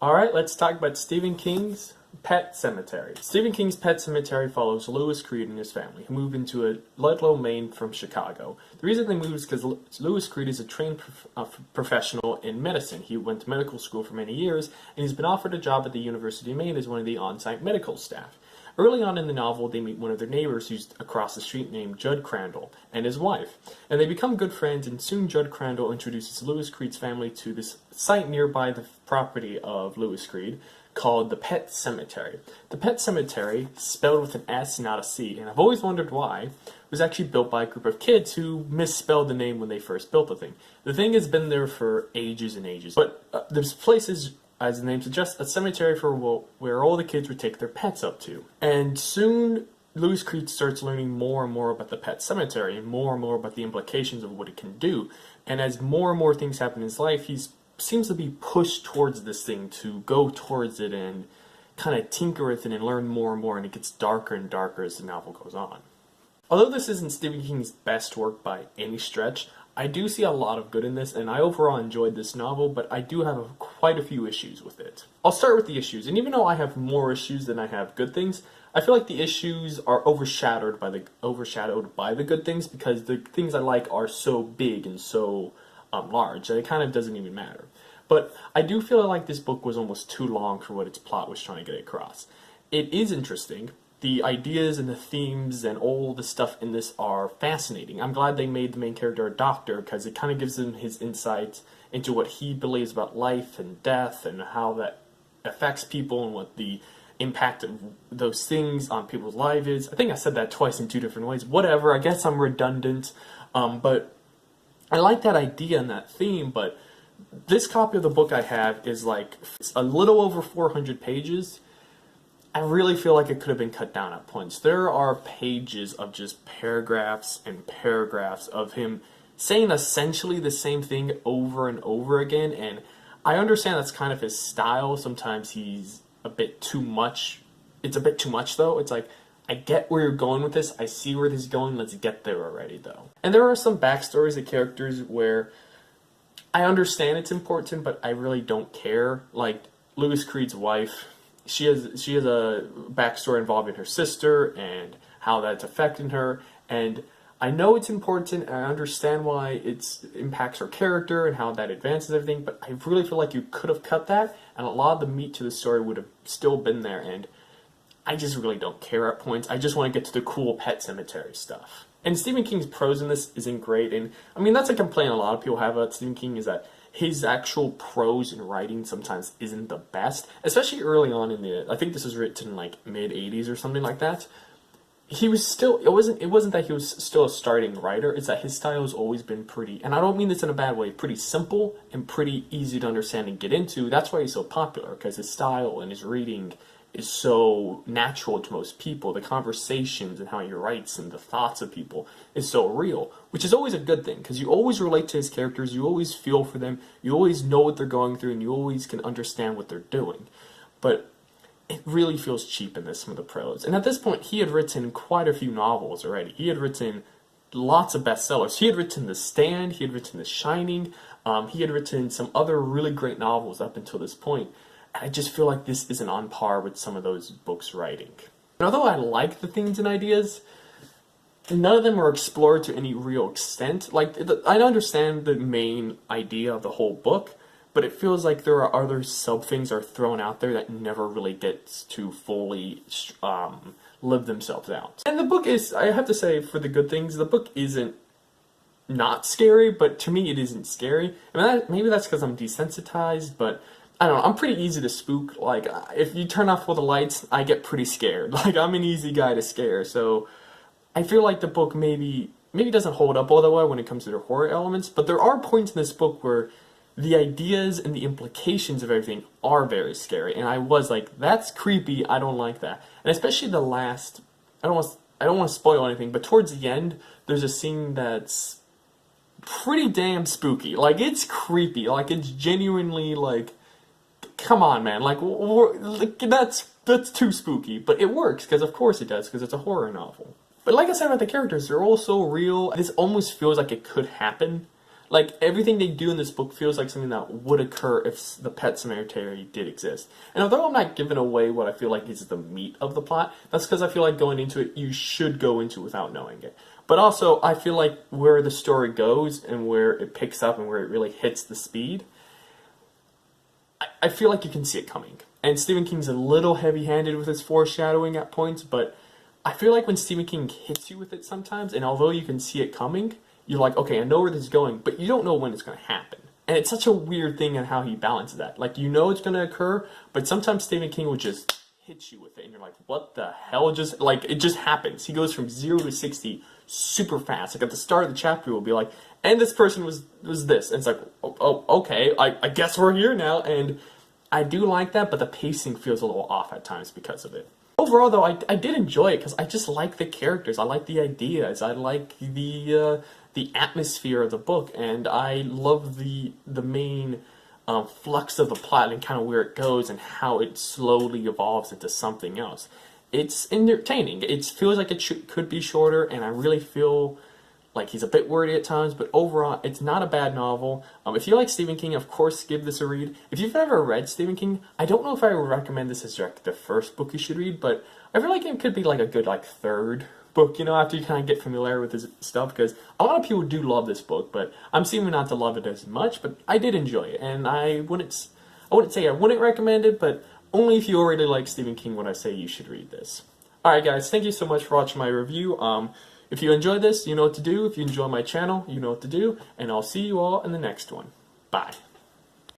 Alright, let's talk about Stephen King's Pet Sematary. Stephen King's Pet Sematary follows Louis Creed and his family, who move into a Ludlow, Maine from Chicago. The reason they moved is because Louis Creed is a trained professional in medicine. He went to medical school for many years, and he's been offered a job at the University of Maine as one of the on-site medical staff. Early on in the novel, they meet one of their neighbors who's across the street named Judd Crandall and his wife, and they become good friends, and soon Judd Crandall introduces Louis Creed's family to this site nearby the property of Louis Creed called the Pet Sematary. The Pet Sematary, spelled with an S, not a C, and I've always wondered why, was actually built by a group of kids who misspelled the name when they first built the thing. The thing has been there for ages and ages, but there's places, as the name suggests, a cemetery for where all the kids would take their pets up to. And soon, Louis Creed starts learning more and more about the Pet Sematary and more about the implications of what it can do. And as more things happen in his life, he seems to be pushed towards this thing, to go towards it and kind of tinker with it and learn more and more, and it gets darker and darker as the novel goes on. Although this isn't Stephen King's best work by any stretch, I do see a lot of good in this, and I overall enjoyed this novel, but I do have quite a few issues with it. I'll start with the issues, and even though I have more issues than I have good things, I feel like the issues are overshadowed by the good things, because the things I like are so big and so large that it kind of doesn't even matter. But I do feel like this book was almost too long for what its plot was trying to get across. It is interesting. The ideas and the themes and all the stuff in this are fascinating. I'm glad they made the main character a doctor, because it kind of gives him his insight into what he believes about life and death and how that affects people and what the impact of those things on people's lives is. I think I said that twice in two different ways. Whatever, I guess I'm redundant. But I like that idea and that theme, but this copy of the book I have is like a little over 400 pages. I really feel like it could have been cut down at points. There are pages of just paragraphs and paragraphs of him saying essentially the same thing over and over again, and I understand that's kind of his style. Sometimes he's a bit too much. It's a bit too much, though. It's like, I get where you're going with this, I see where this is going, let's get there already, though. And there are some backstories of characters where I understand it's important, but I really don't care. Like, Louis Creed's wife, she has a backstory involving her sister and how that's affecting her, and I know it's important and I understand why it impacts her character and how that advances everything, but I really feel like you could have cut that, and a lot of the meat to the story would have still been there, and I just really don't care at points. I just want to get to the cool Pet Sematary stuff. And Stephen King's prose in this isn't great, and I mean, that's a complaint a lot of people have about Stephen King, is that his actual prose and writing sometimes isn't the best, especially early on in I think this was written in like mid-80s or something like that. He was still, it wasn't that he was still a starting writer, it's that his style has always been pretty, and I don't mean this in a bad way, pretty simple and pretty easy to understand and get into. That's why he's so popular, because his style and his reading is so natural to most people. The conversations and how he writes and the thoughts of people is so real, which is always a good thing, because you always relate to his characters, you always feel for them, you always know what they're going through, and you always can understand what they're doing. But it really feels cheap in this, some of the prose. And at this point, he had written quite a few novels already. He had written lots of bestsellers. He had written The Stand, he had written The Shining, he had written some other really great novels up until this point. I just feel like this isn't on par with some of those books' writing. And although I like the themes and ideas, none of them are explored to any real extent. Like, I understand the main idea of the whole book, but it feels like there are other sub-things are thrown out there that never really gets to fully live themselves out. And the book is, I have to say, for the good things, the book isn't not scary, but to me it isn't scary. I mean, maybe that's because I'm desensitized, but I don't know, I'm pretty easy to spook. Like, if you turn off all the lights, I get pretty scared. Like, I'm an easy guy to scare, so I feel like the book maybe doesn't hold up all the way when it comes to the horror elements, but there are points in this book where the ideas and the implications of everything are very scary, and I was like, that's creepy, I don't like that. And especially the last, I don't want to spoil anything, but towards the end, there's a scene that's pretty damn spooky. Like, it's creepy, like, it's genuinely, like, come on, man, like that's too spooky, but it works, because of course it does, because it's a horror novel. But like I said about the characters, they're all so real, this almost feels like it could happen. Like, everything they do in this book feels like something that would occur if the Pet Sematary did exist. And although I'm not giving away what I feel like is the meat of the plot, that's because I feel like going into it, you should go into it without knowing it. But also, I feel like where the story goes and where it picks up and where it really hits the speed, I feel like you can see it coming. And Stephen King's a little heavy-handed with his foreshadowing at points, but I feel like when Stephen King hits you with it sometimes, and although you can see it coming, you're like, okay, I know where this is going, but you don't know when it's going to happen. And it's such a weird thing in how he balances that. Like, you know it's going to occur, but sometimes Stephen King would just hit you with it, and you're like, what the hell just, like, it just happens. He goes from 0 to 60 super fast. Like, at the start of the chapter, we'll be like, and this person was this. And it's like, oh okay, I guess we're here now. And I do like that, but the pacing feels a little off at times because of it. Overall, though, I did enjoy it because I just like the characters. I like the ideas. I like the atmosphere of the book, and I love the main flux of the plot and kind of where it goes and how it slowly evolves into something else. It's entertaining. It feels like it could be shorter, and I really feel like he's a bit wordy at times, but overall, it's not a bad novel. If you like Stephen King, of course, give this a read. If you've never read Stephen King, I don't know if I would recommend this as like the first book you should read, but I feel like it could be like a good like third book, you know, after you kind of get familiar with his stuff, because a lot of people do love this book, but I'm seeming not to love it as much, but I did enjoy it, and I wouldn't say I wouldn't recommend it, but only if you already like Stephen King would I say you should read this. Alright guys, thank you so much for watching my review. If you enjoyed this, you know what to do. If you enjoy my channel, you know what to do. And I'll see you all in the next one. Bye.